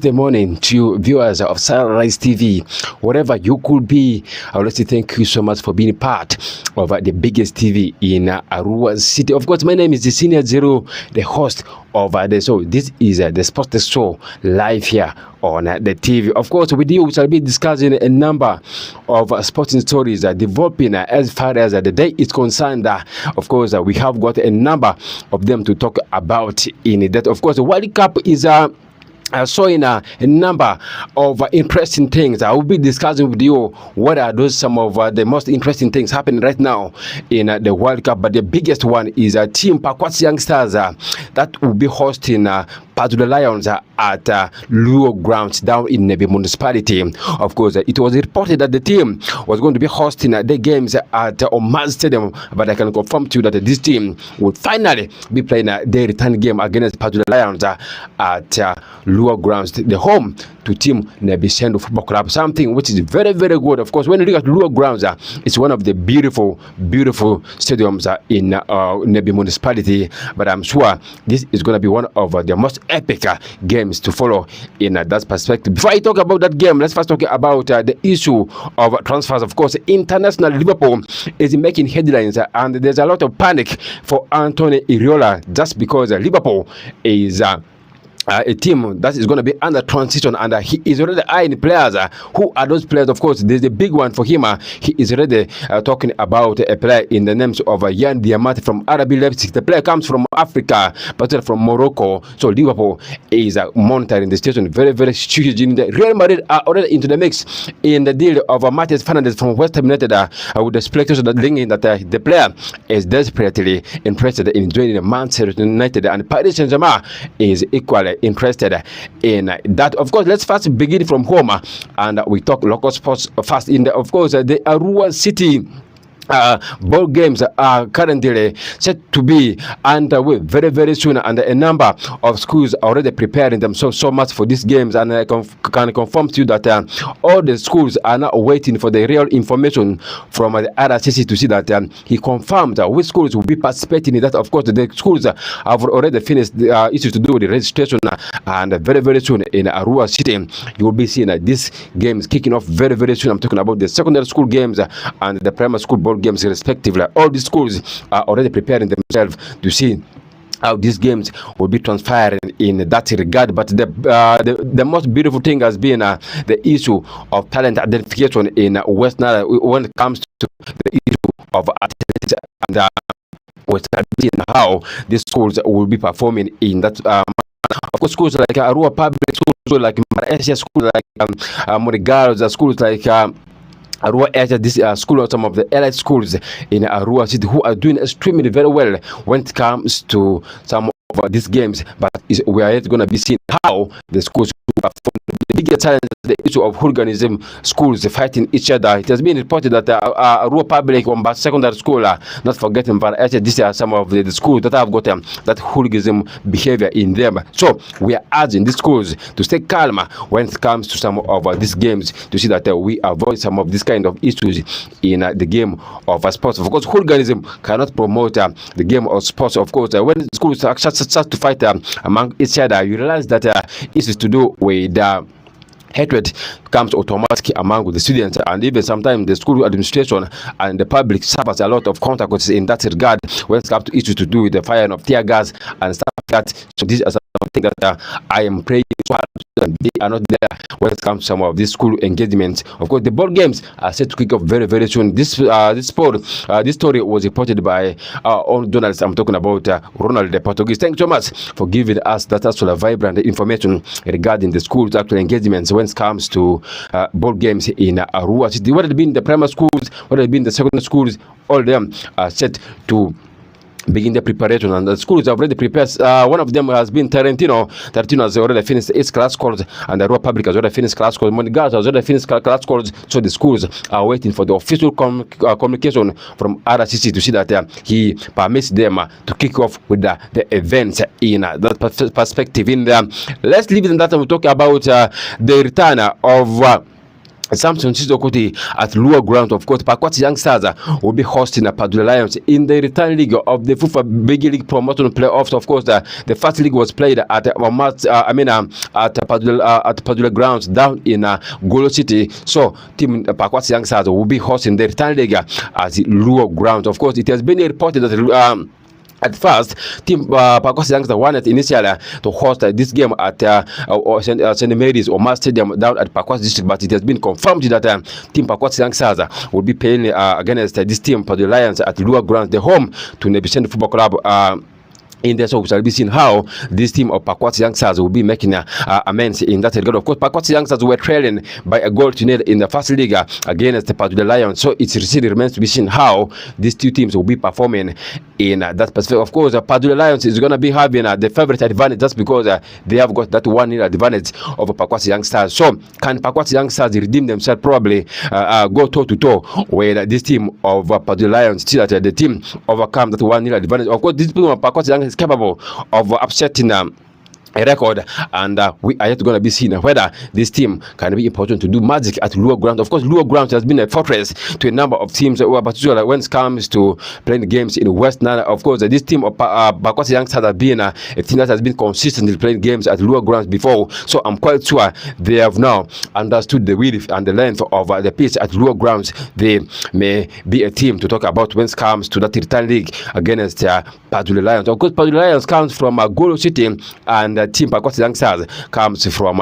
Tuesday morning to you viewers of Sararights TV, wherever you could be. I would like to thank you so much for being part of the biggest TV in Arua City. Of course, my name is the Senior Geroh, the host of the show. This is the Sports Show live here on the TV. Of course, with you, we shall be discussing a number of sporting stories developing as far as the day is concerned. Of course, we have got a number of them to talk about in that. Of course, the World Cup is showing a number of interesting things. I will be discussing with you what are those some of the most interesting things happening right now in the World Cup. But the biggest one is Team Pakwats Youngsters that will be hosting the Lions at Luo Grounds down in Nebi Municipality. Of course, it was reported that the team was going to be hosting the games at Omaz Stadium, but I can confirm to you that this team will finally be playing their return game against the Lions at Luo Grounds, the home to Team Nebi Sendo Football Club. Something which is very, very good. Of course, when you look at Luo Grounds, it's one of the beautiful stadiums in Nebi Municipality. But I'm sure this is going to be one of the most epic games to follow in that perspective. Before I talk about that game, let's first talk about the issue of transfers. Of course, international Liverpool is making headlines, and there's a lot of panic for Anthony Iriola just because Liverpool is a team that is going to be under transition, and he is already eyeing players. Who are those players? Of course, there's a big one for him. He is already talking about a player in the names of Yan Diamante from RB Leipzig. The player comes from Africa, but from Morocco. So Liverpool is monitoring the situation very, very seriously. Real Madrid are already into the mix in the deal of Matheus Fernandes from West Ham United, with the speculation that linking that the player is desperately interested in joining Manchester United, and Paris Saint-Germain is equally interested in that. Of course, let's first begin from home, and we talk local sports first. Of course, the Arua City ball games are currently set to be underway very, very soon, and a number of schools are already preparing themselves so much for these games, and I can confirm to you that all the schools are now waiting for the real information from the RCC to see that he confirmed which schools will be participating in that. Of course, the schools have already finished the issues to do with the registration, and very, very soon in Arua City you will be seeing these games kicking off very, very soon. I'm talking about the secondary school games and the primary school ball games respectively. All the schools are already preparing themselves to see how these games will be transpiring in that regard. But the most beautiful thing has been the issue of talent identification in West Nile when it comes to the issue of athletics, and we're seeing how these schools will be performing in that. Of course, schools like Arua Public Schools, like Malaysia School, like Morigaros, schools like Arua Asia, this school are some of the elite schools in Arua City who are doing extremely very well when it comes to some of these games. But we are yet going to be seeing how the schools perform. The biggest challenge is the issue of hooliganism, schools fighting each other. It has been reported that Arua Public Secondary School, not forgetting, but actually these are some of the schools that have got that hooliganism behavior in them. So we are urging these schools to stay calm when it comes to some of these games, to see that we avoid some of these kind of issues in the game of sports. Of course, hooliganism cannot promote the game of sports. Of course, when schools start to fight among each other, you realize that it is to do with hatred comes automatically among the students, and even sometimes the school administration and the public suffers a lot of consequences in that regard when it comes to issues to do with the firing of tear gas and stuff like that. So this is something that I am praying that they are not there when it comes to some of these school engagements. Of course, the ball games are set to kick off very, very soon. This story was reported by our own journalist. I'm talking about Ronald the Portuguese. Thank you so much for giving us that sort of vibrant information regarding the school's actual engagements when it comes to ball games in Arua City. Whether it be in the primary schools, whether it be in the secondary schools, all of them are set to begin the preparation, and the schools have already prepared. One of them has been Tarantino. Tarantino has already finished its class course, and the Arua Public has already finished class course. Monigas has already finished class course. So the schools are waiting for the official communication from RCC to see that he permits them to kick off with the events in that perspective. Let's leave it in that, and we'll talk about the return of Samson Sizokuti at lower ground. Of course, Pakwati Young Stars will be hosting Padula Lions in the return league of the FIFA Big League Promotion Playoffs. Of course, the first league was played at Padula grounds down in Golo City. So, team Pakwati Young Stars will be hosting the return league at the lower ground. Of course, it has been reported that at first, team Pakwati Youngsters wanted initially to host this game at St. Mary's Omar Stadium down at Pakwati District, but it has been confirmed that team Pakwati Youngsters will be playing against this team for the Lions at lower grounds, the home to Nebisend Football Club. In there, so we shall be seeing how this team of Pakwati Youngsters will be making amends in that regard. Of course, Pakwati Youngsters were trailing by a goal to nil in the first league against the Padula Lions. So it still remains to be seen how these two teams will be performing in that perspective. Of course, Padula Lions is going to be having the favorite advantage just because they have got that 1-0 advantage over Pakwati Youngsters. So can Pakwati Youngsters redeem themselves? Probably go toe to toe with this team of Padula Lions. See that the team overcome that 1-0 advantage. Of course, this team of Pakwati Youngsters is capable of upsetting a record, and we are yet going to be seeing whether this team can be important to do magic at lower ground. Of course, lower ground has been a fortress to a number of teams, particularly when it comes to playing games in West Nile. Of course, this team of Pakwati Youngsters has been a team that has been consistently playing games at lower grounds before, so I'm quite sure they have now understood the width and the length of the pitch at lower grounds. They may be a team to talk about when it comes to that return league against Padula Lions. Of course, Padula Lions comes from Golo City, and team Pakwati Youngsters comes from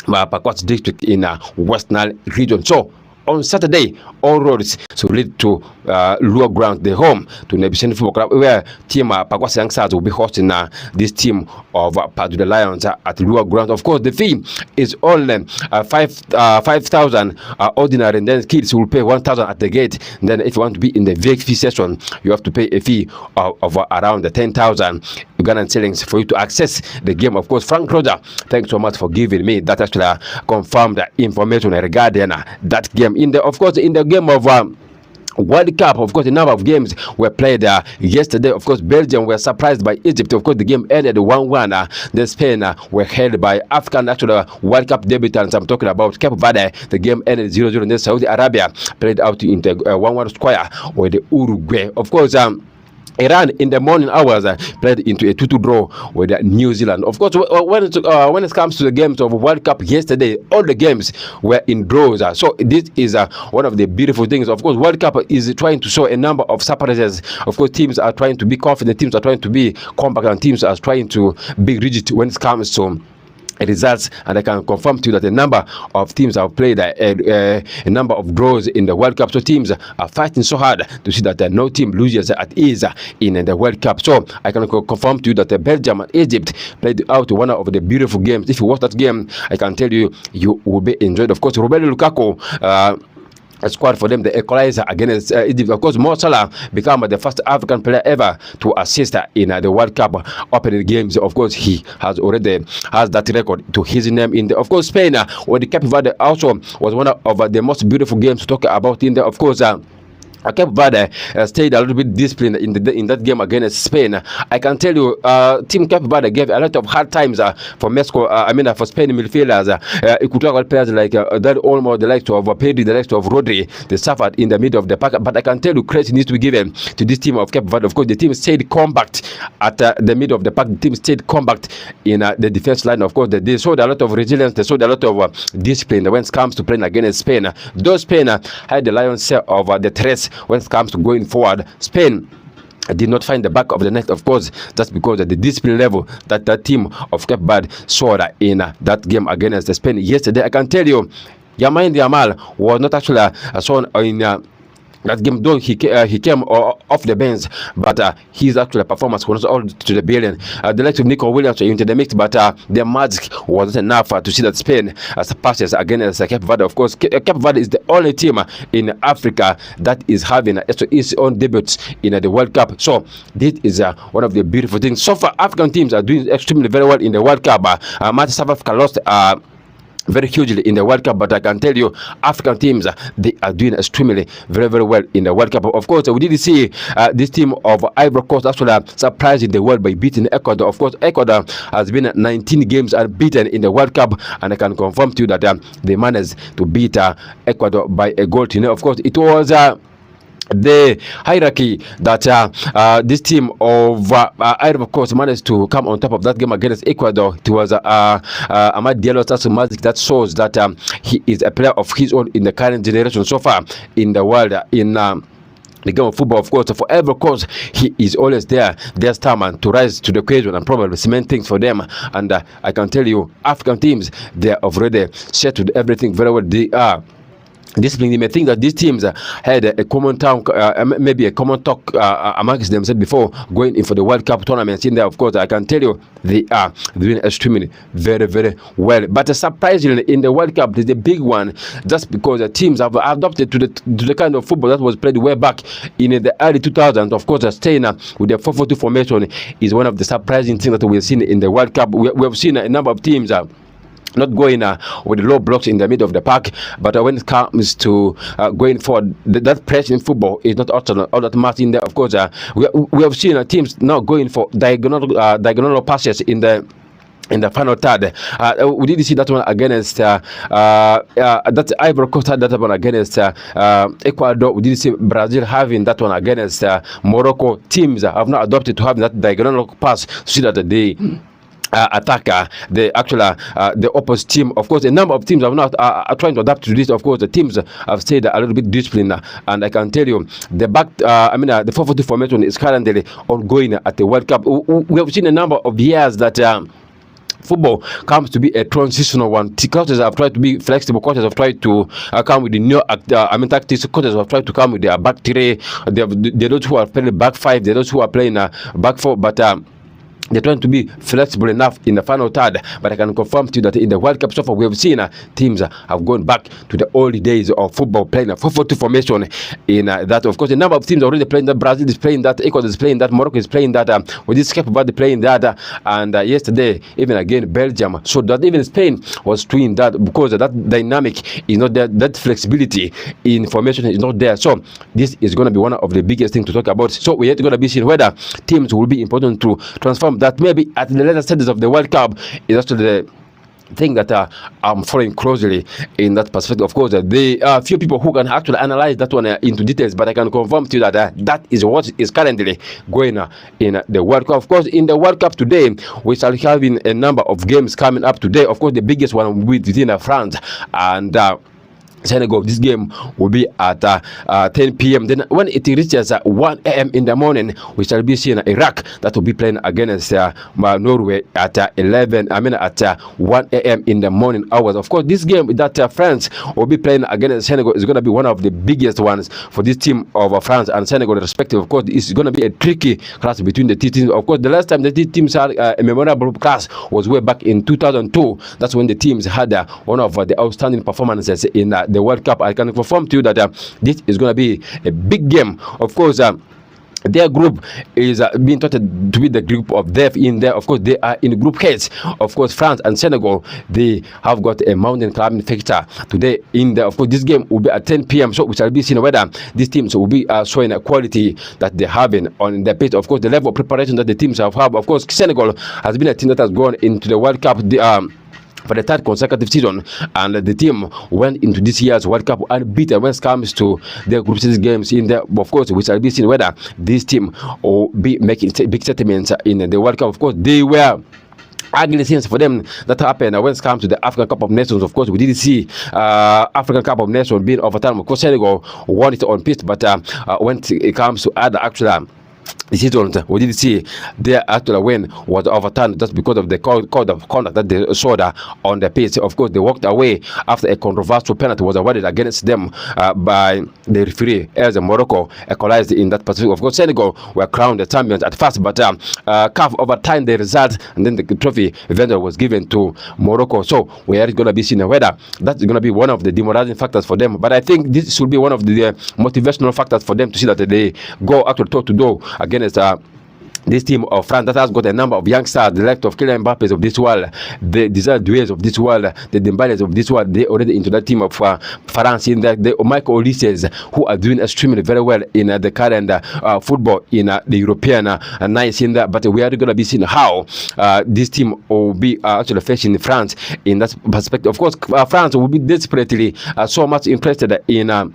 Pakwati district in West Nile region. So on Saturday, all roads so lead to lower ground, the home to Nebisend Football Club, where team Pakwati Youngsters will be hosting this team of Padula Lions at lower ground. Of course, the fee is only 5,000 ordinary, and then kids will pay 1,000 at the gate. And then if you want to be in the VIP session, you have to pay a fee of around 10,000 Ugandan shillings for you to access the game. Of course, Frank Roger, thanks so much for giving me that actually confirmed information regarding that game. In the game of World Cup, of course, a number of games were played yesterday. Of course, Belgium were surprised by Egypt. Of course, the game ended 1-1. The Spain were held by African actual World Cup debutants. I'm talking about Cape Verde. The game ended 0-0. And then Saudi Arabia played out in the 1-1 square with the Uruguay. Of course, Iran in the morning hours played into a 2-2 draw with New Zealand. Of course, when it comes to the games of World Cup yesterday, all the games were in draws. So this is one of the beautiful things. Of course, World Cup is trying to show a number of surprises. Of course, teams are trying to be confident, teams are trying to be compact, and teams are trying to be rigid when it comes to results. And I can confirm to you that a number of teams have played a number of draws in the World Cup. So teams are fighting so hard to see that no team loses at ease in the World Cup. So I can confirm to you that Belgium and Egypt played out one of the beautiful games. If you watch that game, I can tell you, you will be enjoyed. Of course, Romelu Lukaku squad for them, the equalizer against Egypt. Of course, Mo Salah became the first African player ever to assist in the World Cup opening games. Of course, he has already has that record to his name in the. Of course, Spain or the Cape Verde also was one of the most beautiful games to talk about in there. Of course, Cape Verde stayed a little bit disciplined in that game against Spain. I can tell you, Team Cape Verde gave a lot of hard times for Mexico. For Spain midfielders. You could talk about players like that, almost the likes of Pedri, the likes of Rodri. They suffered in the middle of the pack. But I can tell you, credit needs to be given to this team of Cape Verde. Of course, the team stayed compact at the middle of the pack. The team stayed compact in the defense line. Of course, they showed a lot of resilience. They showed a lot of discipline when it comes to playing against Spain. Though Spain had the lion's share of the threats when it comes to going forward, Spain did not find the back of the net. Of course, that's because of the discipline level that the team of Cape Verde showed in that game against Spain yesterday. I can tell you, Yamal was not actually shown in that game, though he came off the bench, but his actual performance was all to the billion. The likes of Nico Williams into the mix, but their magic was not enough to see that Spain surpasses against Cape Verde. Of course, Cape Verde is the only team in Africa that is having its own debut in the World Cup. So this is one of the beautiful things. So far, African teams are doing extremely very well in the World Cup. South Africa lost very hugely in the World Cup, but I can tell you, African teams they are doing extremely very well in the World Cup. Of course, we did see this team of Ivory Coast actually surprising the world by beating Ecuador. Of course, Ecuador has been 19 games unbeaten in the World Cup, and I can confirm to you that they managed to beat Ecuador by a goal. Of course, it was the hierarchy that this team of Ivory Coast managed to come on top of that game against Ecuador. It was Amad Diallo's magic that shows that he is a player of his own in the current generation so far in the world. In the game of football, of course, for Ivory Coast, he is always there. There's time to rise to the occasion and probably cement things for them. And I can tell you, African teams, they are already settled everything very well. They are discipline. You may think that these teams had a common talk, maybe a common talk amongst themselves before going in for the World Cup tournaments. In there, of course, I can tell you they are doing extremely very well. But surprisingly, in the World Cup, there's a big one, just because the teams have adopted to the kind of football that was played way back in the early 2000s. Of course, staying with the 4-4-2 formation is one of the surprising things that we've seen in the World Cup. We have seen a number of teams not going with the low blocks in the middle of the park, but when it comes to going forward, that pressure in football is not all that much in there. Of course, we have seen teams now going for diagonal passes in the final third. We did see that one against that Ivory Coast had that one against Ecuador. We did see Brazil having that one against Morocco. Teams have not adopted to having that diagonal pass so that they attacker, the opposite team. Of course, a number of teams have not are trying to adapt to this. Of course, the teams have stayed a little bit disciplined, and I can tell you, the 4-4-2 formation is currently ongoing at the World Cup. We have seen a number of years that football comes to be a transitional one. Coaches have tried to be flexible. Coaches have tried to come with the new tactics. Coaches have tried to come with their back three. They're those who are playing back five. They're those who are playing back four. But they're trying to be flexible enough in the final third, but I can confirm to you that in the World Cup so far we have seen teams have gone back to the old days of football, playing a 4-4-2 formation. In that, of course, a number of teams already playing that. Brazil is playing that, Ecuador is playing that, Morocco is playing that, with this Cape Verde playing that, and yesterday even again Belgium. So that even Spain was doing that, because that dynamic is not there, that flexibility in formation is not there. So this is going to be one of the biggest things to talk about. So we're going to be seeing whether teams will be important to transform that maybe at the later stages of the World Cup is actually the thing that I'm following closely in that perspective. Of course, there are few people who can actually analyze that one into details, but I can confirm to you that that is what is currently going in the World Cup. Of course, in the World Cup today, we shall have a number of games coming up today. Of course, the biggest one will be between France and Senegal. This game will be at 10 p.m. Then when it reaches 1 a.m. in the morning, we shall be seeing Iraq that will be playing against Norway at 1 a.m. in the morning hours. Of course, this game that France will be playing against Senegal is going to be one of the biggest ones for this team of France and Senegal respective. Of course, it's going to be a tricky clash between the two teams. Of course, the last time the two teams had a memorable clash was way back in 2002. That's when the teams had one of the outstanding performances in the World Cup. I can confirm to you that this is going to be a big game. Of course, their group is being touted to be the group of death in there. Of course, they are in group H. Of course, France and Senegal, they have got a mountain climbing fixture today in there. Of course, this game will be at 10 p.m. So we shall be seeing whether these teams will be showing a quality that they're having on the pitch. Of course, the level of preparation that the teams have. Of course, Senegal has been a team that has gone into the World Cup for the third consecutive season, and the team went into this year's World Cup unbeaten when it comes to their group stage games in there. Of course, we shall be seeing whether this team will be making big settlements in the World Cup. Of course, they were ugly things for them that happened when it comes to the African Cup of Nations. Of course, we did see African Cup of Nations being overturned. Of course, Senegal won it on pitch, but when it comes to other actual decisions, we did see their actual win was overturned just because of the code of conduct that they showed on the pitch. Of course, they walked away after a controversial penalty was awarded against them by the referee as Morocco equalized in that Pacific. Of course, Senegal were crowned the champions at first, but CAF overturned the result, and then the trophy eventually was given to Morocco. So we are going to be seeing whether that's going to be one of the demoralizing factors for them. But I think this should be one of the motivational factors for them to see that they go actually toe to toe against this team of France that has got a number of youngsters, the likes of Kylian Mbappé of this world, the Desire Doués of this world, the Dembélés of this world, they already into that team of France. In the Michael Olises, who are doing extremely very well in the current football in the European nights in that. But we are going to be seeing how this team will be actually facing France in that perspective. Of course, France will be desperately so much interested in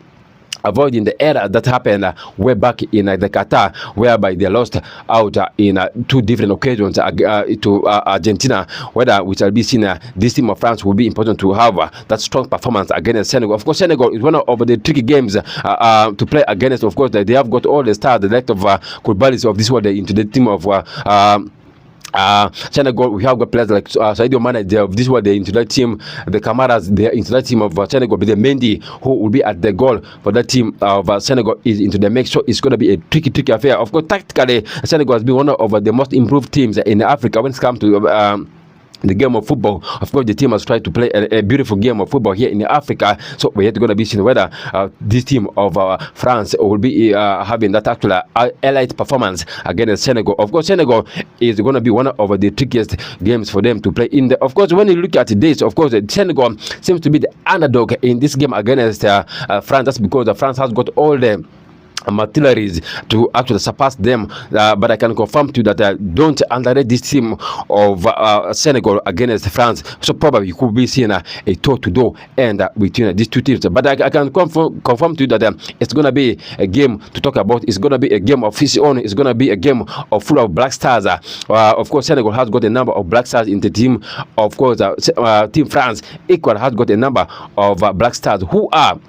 avoiding the error that happened way back in the Qatar, whereby they lost out in 2 different occasions to Argentina. Whether we shall be seeing this team of France will be important to have that strong performance against Senegal. Of course, Senegal is one of the tricky games to play against. Of course, they have got all the stars, the left of Koulibaly of this world into the team of Senegal. We have got players like Sadio Mane of this world, they're into that team. The Camaras, they're into that team of Senegal. But the Mendy, who will be at the goal for that team of Senegal, is into the mix. So it's going to be a tricky affair. Of course, tactically, Senegal has been one of the most improved teams in Africa when it comes to the game of football. Of course, the team has tried to play a beautiful game of football here in Africa. So we're going to be seeing whether this team of France will be having that actual elite performance against Senegal. Of course, Senegal is going to be one of the trickiest games for them to play in. Of course, when you look at this, of course, Senegal seems to be the underdog in this game against France. That's because France has got all the artilleries to actually surpass them, but I can confirm to you that don't underrate this team of Senegal against France. So probably you could be seeing a toe-to-toe end between these two teams. But I can confirm to you that it's going to be a game to talk about. It's going to be a game of its own. It's going to be a game of full of black stars. Of course, Senegal has got a number of black stars in the team. Of course, Team France equal has got a number of black stars who are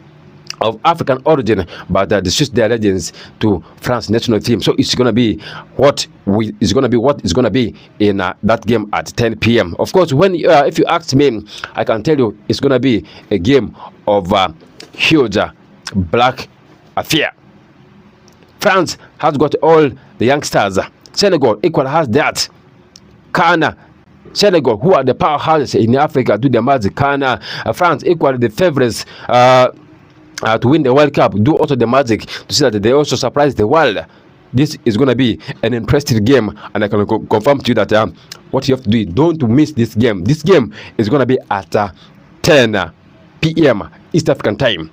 of African origin, but they switch their legends to France national team. So it's going to be what is going to be in that game at 10 p.m. Of course, when if you ask me, I can tell you it's going to be a game of huge black affair. France has got all the youngsters. Senegal equal has that. Ghana, Senegal, who are the powerhouses in Africa, do the magic. Ghana, France equal the favorites to win the World Cup, do also the magic to see that they also surprise the world. This is going to be an interesting game, and I can confirm to you that what you have to do is don't miss this game. This game is going to be at 10 p.m. East African time.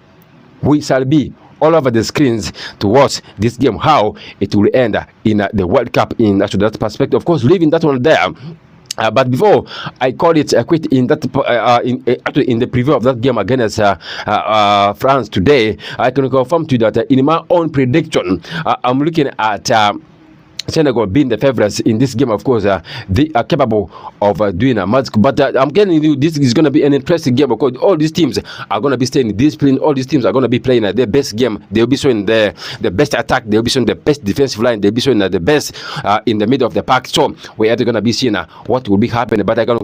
We shall be all over the screens to watch this game, how it will end in the World Cup in that perspective. Of course, leaving that one there. But before I call it quit in that actually in the preview of that game against France today, I can confirm to you that in my own prediction, I'm looking at Senegal being the favorites in this game. Of course, they are capable of doing a magic. But I'm telling you, this is going to be an interesting game because all these teams are going to be staying disciplined. All these teams are going to be playing their best game. They'll be showing the best attack. They'll be showing the best defensive line. They'll be showing the best in the middle of the pack. So we're going to be seeing what will be happening. But I can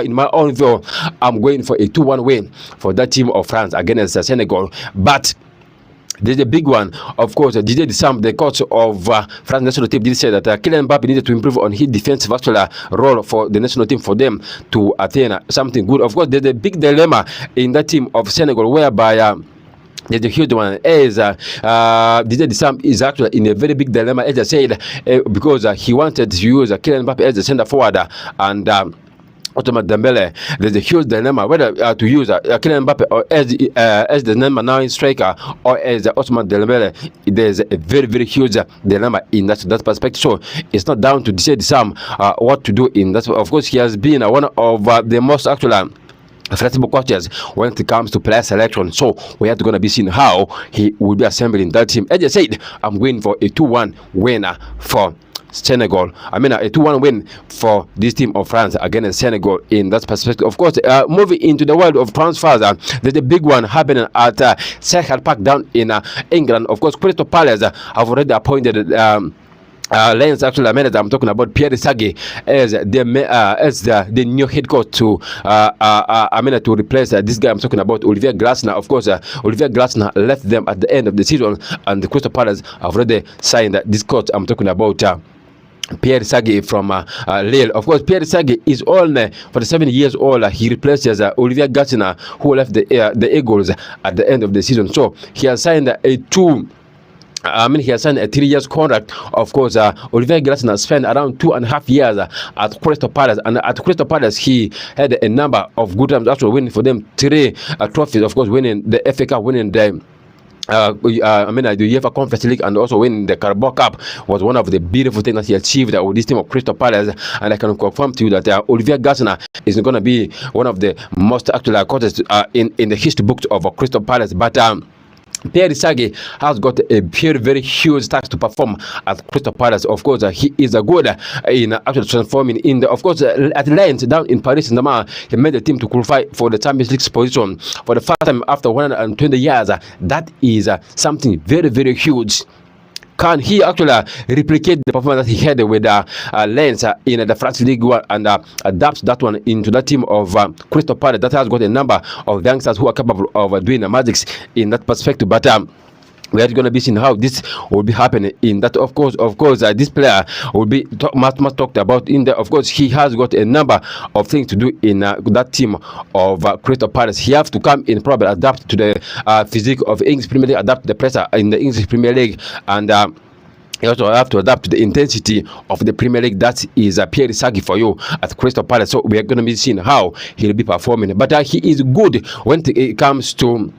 in my own view, I'm going for a 2-1 win for that team of France against Senegal. But there's a big one, of course. Didier Deschamps, the coach of France national team, did say that Kylian Mbappé needed to improve on his defensive role for the national team for them to attain something good. Of course, there's a big dilemma in that team of Senegal, whereby there's a huge one. As Didier Deschamps is actually in a very big dilemma, as I said, because he wanted to use Kylian Mbappé as a center forward and Ousmane Dembélé. There's a huge dilemma whether to use Kylian Mbappé or as the number 9 striker or as Ousmane Dembélé. There's a very huge dilemma in that perspective. So it's not down to Didier Deschamps what to do in that. Of course, he has been one of the most actual flexible coaches when it comes to player selection. So we are going to be seeing how he will be assembling that team. As I said, I'm going for a 2-1 winner for Senegal. I mean, a 2-1 win for this team of France against Senegal in that perspective. Of course, moving into the world of transfers, there's a big one happening at Sararights Park down in England. Of course, Crystal Palace have already appointed Lions actually manager. I'm talking about Pierre Sagi as the new head coach to to replace this guy. I'm talking about Olivier Glasner. Of course, Olivier Glasner left them at the end of the season, and the Crystal Palace have already signed this coach. I'm talking about Pierre Sagi from Lille. Of course, Pierre Sagi is only 47 years old. He replaces Olivier Glasner, who left the Eagles at the end of the season. So he has signed a I mean, he has signed a 3 years contract. Of course, Olivier Glasner spent around 2.5 years at Crystal Palace, and at Crystal Palace, he had a number of good times actually winning for them 3 trophies. Of course, winning the FA Cup, winning the the UEFA Conference League, and also winning the Carabao Cup was one of the beautiful things that he achieved with this team of Crystal Palace. And I can confirm to you that Olivier Glasner is going to be one of the most actual coaches in the history books of Crystal Palace. But Pierre Sagi has got a very, very huge task to perform at Crystal Palace. Of course, he is a good in actually transforming in the, of course, at Lens down in Paris Saint-Germain. He made the team to qualify for the Champions League position for the first time after 120 years. That is something very, very huge. Can he actually replicate the performance that he had with Lens in the France League One and adapt that one into that team of Crystal Palace that has got a number of youngsters who are capable of doing the magics in that perspective? But we are going to be seeing how this will be happening. In that, of course, this player will be much talked about. In the, of course, he has got a number of things to do in that team of Crystal Palace. He has to come in, probably adapt to the physique of English Premier League, adapt to the pressure in the English Premier League, and you also have to adapt to the intensity of the Premier League. That is Pierre Sagi for you at Crystal Palace. So we are going to be seeing how he'll be performing. But he is good when it comes to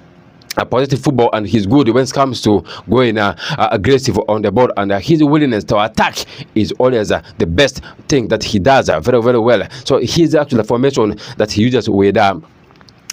positive football, and he's good when it comes to going aggressive on the board, and his willingness to attack is always the best thing that he does very, very well. So he's actually the formation that he uses with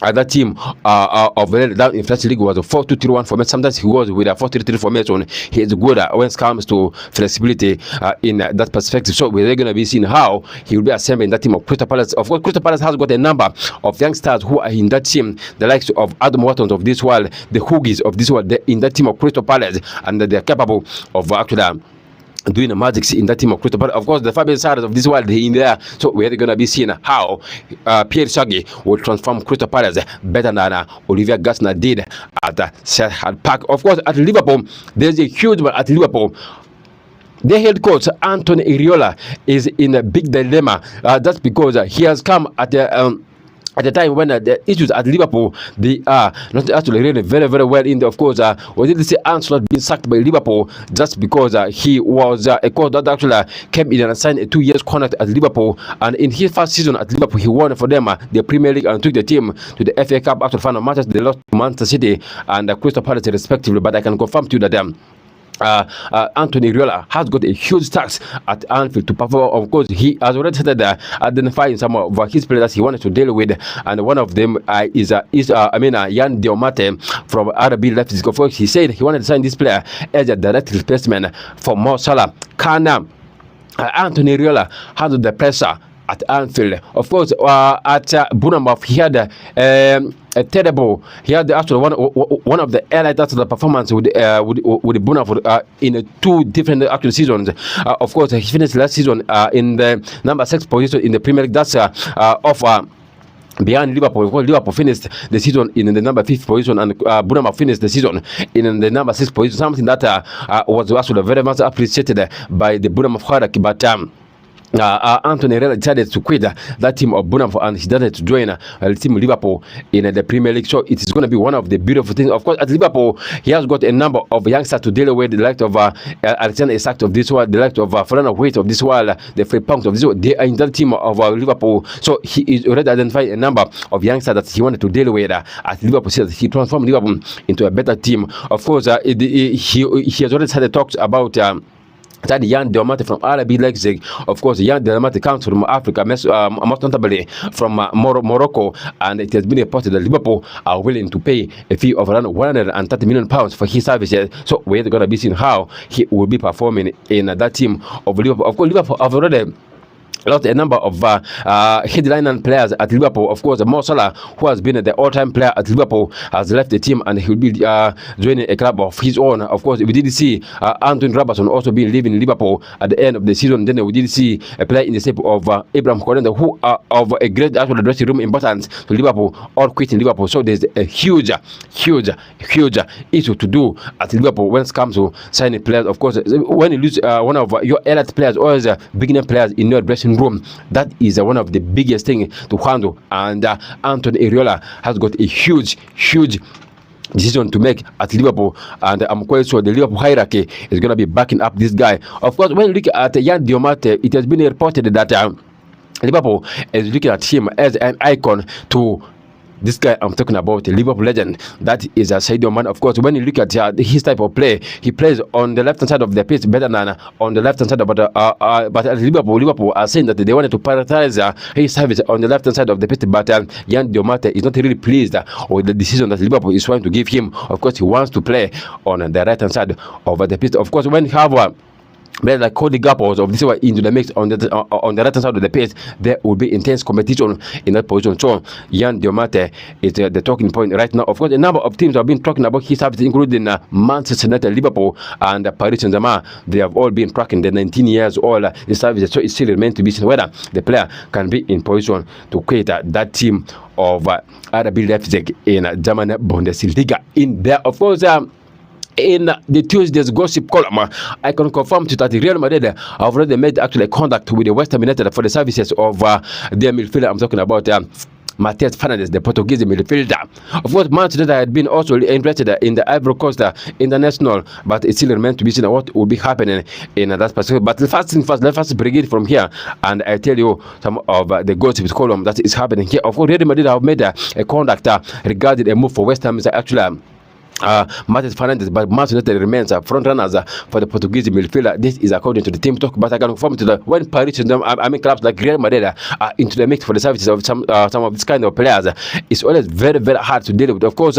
that team of down in French League was a 4-2-3-1 formation. Sometimes he goes with a 4-3-3 formation. He is good when it comes to flexibility in that perspective. So we're going to be seeing how he will be assembling that team of Crystal Palace. Of course, Crystal Palace has got a number of youngsters who are in that team, the likes of Adam Wattons of this world, the Hoogies of this world, in that team of Crystal Palace, and they're capable of actually doing the magic in that team of Crystal Palace. Of course, the Fabian Sarrights of this world, they're in there. So we're going to be seeing how Pierre Sagi will transform Crystal Palace better than Olivier Glasner did at Selhurst Park. Of course, at Liverpool, there's a huge one at Liverpool. The head coach, Anthony Iriola, is in a big dilemma. That's because he has come at the time when the issues at Liverpool, they are not actually really very, very well in the, of course, we didn't see Ancelotti being sacked by Liverpool just because he was a coach that actually came in and signed a 2 years contract at Liverpool, and in his first season at Liverpool, he won for them the Premier League and took the team to the FA Cup after the final matches. They lost to Manchester City and Crystal Palace respectively. But I can confirm to you that Anthony Iriola has got a huge task at Anfield to perform. Of course, he has already started identifying some of his players that he wanted to deal with, and one of them is Jan Diomate from RB Leipzig. Of course, he said he wanted to sign this player as a direct replacement for Mo Salah. Can Anthony Iriola handle the pressure at Anfield? Of course, at Bournemouth, he had a terrible. He had actually one of the highlights of the performance with Bournemouth in 2 different actual seasons. Of course, he finished last season in the number 6 position in the Premier League. That's behind Liverpool. Because Liverpool finished the season in the number 5th position, and Bournemouth finished the season in the number 6th position. Something that was actually very much appreciated by the Bournemouth hierarchy. But Anthony Iriola decided to quit that team of Bournemouth, and he decided to join the team Liverpool in the Premier League. So it is going to be one of the beautiful things. Of course, at Liverpool, he has got a number of youngsters to deal with, the likes of Alexander Isak of this world, the likes of Fernando Waite of this world, the Frimpong of this world. They are in that team of Liverpool. So he is already identified a number of youngsters that he wanted to deal with at Liverpool. So he transformed Liverpool into a better team. Of course, he has already started talks about that Jan Diomate from RB Leipzig. Of course, Jan Diomate comes from Africa, most notably from Morocco, and it has been reported that Liverpool are willing to pay a fee of around £130 million for his services. So we're going to be seeing how he will be performing in that team of Liverpool. Of course, Liverpool have already lost a number of headline players at Liverpool. Of course, Mo Salah, who has been the all-time player at Liverpool, has left the team, and he will be joining a club of his own. Of course, we did see Anthony Robertson also being leaving Liverpool at the end of the season. Then we did see a player in the shape of Abraham Konate, who are of a great actual dressing room importance to Liverpool, all quitting Liverpool. So there's a huge issue to do at Liverpool when it comes to signing players. Of course, when you lose one of your elite players or as beginner players in your dressing room, that is one of the biggest things to handle, and Anthony Iriola has got a huge decision to make at Liverpool, and I'm quite sure the Liverpool hierarchy is going to be backing up this guy. Of course, when you look at Yan Diomate, it has been reported that Liverpool is looking at him as an icon to this guy I'm talking about, a Liverpool legend, that is a Sadio Man. Of course, when you look at his type of play, he plays on the left hand side of the pitch better than on the left hand side. But at Liverpool are saying that they wanted to prioritize his service on the left hand side of the pitch. But Yan Diomate is not really pleased with the decision that Liverpool is trying to give him. Of course, he wants to play on the right hand side of the pitch. Of course, when you have players like Cody Gakpo of this way into the mix on the right hand side of the pitch, there will be intense competition in that position. So Yan Diomate is the talking point right now. Of course, a number of teams have been talking about his service, including Manchester United, Liverpool, and Paris Saint-Germain. They have all been tracking the 19 years old service. So it still remains to be seen whether the player can be in position to create that team of RB Leipzig in German Bundesliga. In there, of course, in the Tuesday's gossip column, I can confirm to that Real Madrid have already made actually contact with the West Ham United for the services of their midfielder. I'm talking about Matheus Fernandes, the Portuguese midfielder. Of course, Manchester United had been also interested in the Ivory Coast international, but it still remains to be seen what will be happening in that perspective. But the first thing first, let's first bring it from here, and I tell you some of the gossip column that is happening here. Of course, Real Madrid have made a contact regarding a move for West Ham. Is actually Matheus Fernandes, but Manchester United remains front runners for the Portuguese midfielder. This is according to the team talk, but I can confirm to the when Paris, I mean clubs like Real Madrid are into the mix for the services of some of this kind of players. It's always very, very hard to deal with. Of course,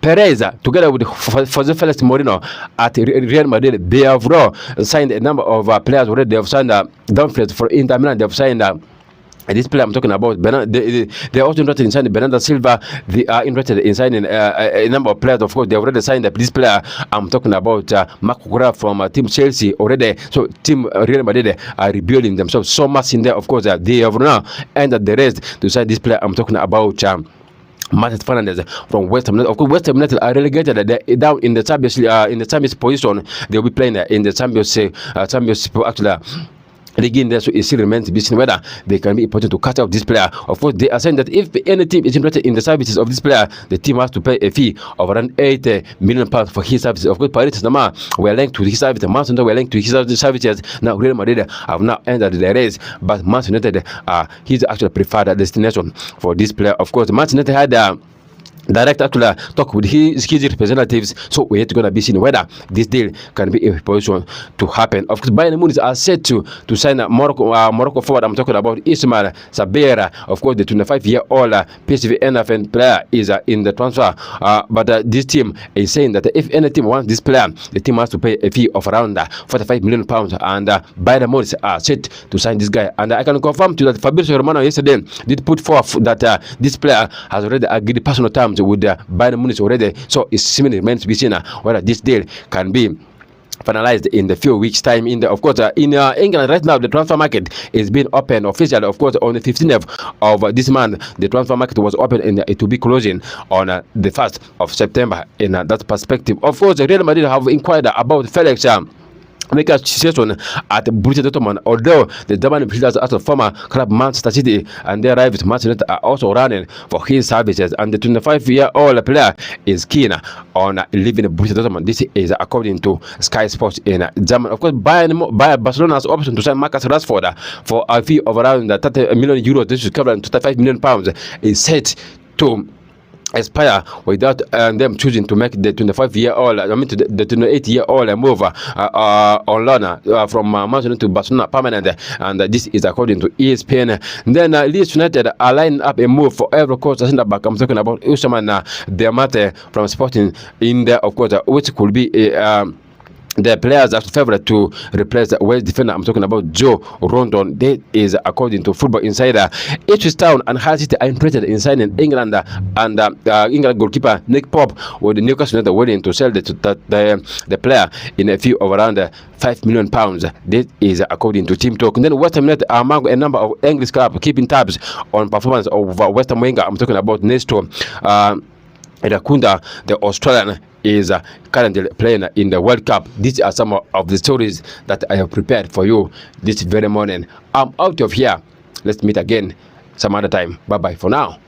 Perez, together with Jose Felix Moreno at Real Madrid, they have signed a number of players already. They have signed Dumfries for Inter Milan. They have signed this player I'm talking about, they are also interested in signing Bernardo Silva. They are interested in signing a number of players. Of course, they already signed this player I'm talking about, Marc Cucurella from Team Chelsea already. So Team Real Madrid are rebuilding themselves so much in there. Of course, they have now ended the race to sign this player I'm talking about, Matheus Fernandes from West Ham. Of course, West Ham United are relegated down in the Champions position. They will be playing in the Championship actually. Again, there, so it still remains to be seen whether they can be important to catch up this player. Of course, they are saying that if any team is interested in the services of this player, the team has to pay a fee of around £80 million for his services. Of course, Paris Saint-Germain were linked to his services. Manchester United were linked to his services. Now, Real Madrid have now entered the race, but Manchester United he's actually preferred destination for this player. Of course, Manchester United had direct actually talk with his representatives, so we're going to be seeing whether this deal can be in position to happen. Of course, Bayern Munich are set to sign a Morocco forward. I'm talking about Ismail Sabera. Of course, the 25-year-old PSV Eindhoven player is in the transfer, but this team is saying that if any team wants this player, the team has to pay a fee of around £45 million, and Bayern Munich are set to sign this guy. And I can confirm to that Fabrizio Romano yesterday did put forth that this player has already agreed personal terms with Bayern Munich already, so it's seemingly meant to be seen whether this deal can be finalized in the few weeks time. Of course, in England right now, the transfer market is being open officially. Of course, on the 15th of this month, the transfer market was open and it will be closing on the 1st of September. In that perspective, of course, Real Madrid have inquired about Felix make a situation at Borussia Dortmund, although the German players as a former club Manchester City and their rivals Manchester United are also running for his services, and the 25-year-old player is keen on leaving Borussia Dortmund. This is according to Sky Sports in Germany. Of course, Barcelona's option to sign Marcus Rashford for a fee of around 30 million euros, this is equivalent to £35 million, is set to expire without them choosing to make the 25-year-old, the 28-year-old move on loan from Manchester United to Barcelona permanent, and this is according to ESPN. Then Leeds United are lining up a move for every coach center back. I'm talking about Usman Diamate from Sporting in there, of course, which could be the players are favourite to replace the West defender. I'm talking about Joe Rondon. That is according to Football Insider. Ipswich Town and Hull City are interested in signing England and England goalkeeper Nick Pope, with the Newcastle United willing to sell the player in a fee of around £5 million. That is according to Team Talk. And then West Ham United are among a number of English clubs keeping tabs on performance of West Ham winger. I'm talking about Nesto Irakunda, the Australian, is currently playing in the World Cup. These are some of the stories that I have prepared for you this very morning. I'm out of here. Let's meet again some other time. Bye bye for now.